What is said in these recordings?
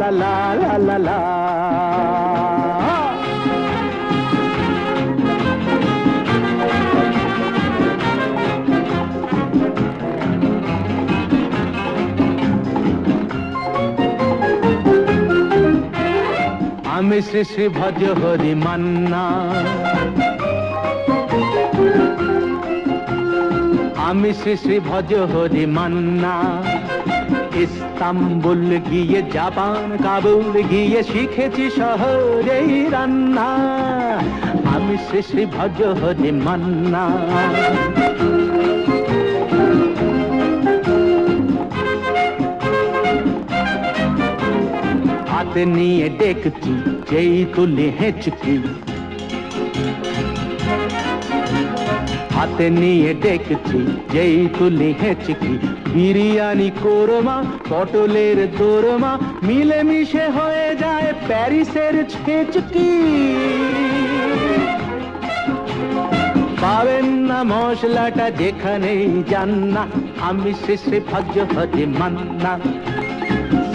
লা লা লা লা লা। আমি শ্রী শ্রী ভজ হরি মান্না, আমি শ্রী শ্রী ভজ হরি মান্না। ইস্তাম্বুল গিয়ে জাপান কাবুল গিয়ে শিখেছি শহরেই রান্না। আমি শ্রী শ্রী ভজ হরি মান্না। হাতে নিয়ে দেখছি যেই তুলে হেঁচকি, হাতে নিয়ে দেখছি যেই তুলে হেঁচকি। বিরিয়ানি কোরমা পটলের দোরমা মিলেমিশে হয়ে যায় প্যারিসের ছেচকি। পাবেন না মশলাটা যেখানেই যান না। আমি শ্রী শ্রী ভজ হরি মান্না।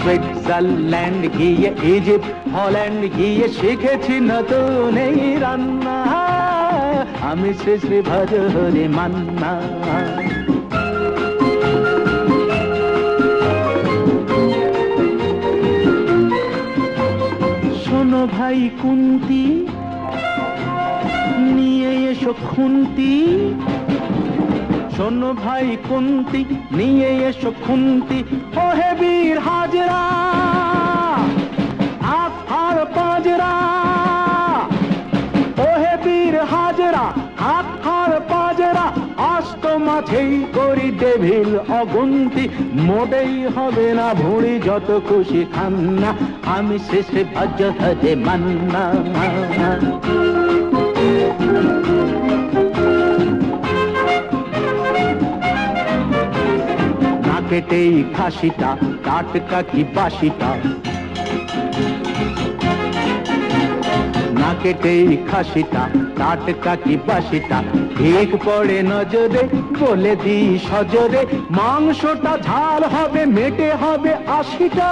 সুইজারল্যান্ড গিয়ে ইজিপ্ট হল্যান্ড গিয়ে শিখেছি নতুন এই রান্না। আমি শ্রী শ্রী ভজ হরি মান্না। শোনো ভাই কুন্তি, নিয়ে এসো খুন্তি। শোনো ভাই কুন্তি, নিয়ে এসো খুন্তি। ওহে বীর হাজরা হাত পাজরা, ওহে বীর হাজরা হাত পাজরা। আস্ত মাছেই করি ডেভিল অগুন্তি, মোটেই হবে না ভুঁড়ি যত খুশি খান না। আমি শ্রী শ্রী ভজ হরি মান্না। কেটেই খাসিটা টাটকা কি বাসিটা, না কেটেই খাসিটা টাটকা কি বাসিটা। ঠিক পড়ে নজরে বলে দিই সজরে, মাংসটা ঝাল হবে মেটে হবে 80টা।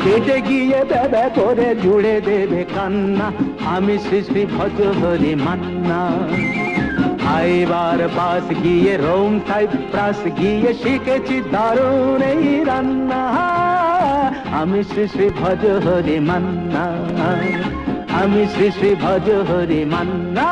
কেটে গিয়ে বেবে করে জুড়ে দেবে কান্না। আমি শ্রী শ্রী ভজ হরি মান্না। আইবার পাস গিয়ে রোম সাইপ্রাস গিয়ে শিখেছি দারুণ এই রান্না। আমি শ্রী শ্রী ভজ হরি মান্না। আমি শ্রী শ্রী ভজ হরি মান্না।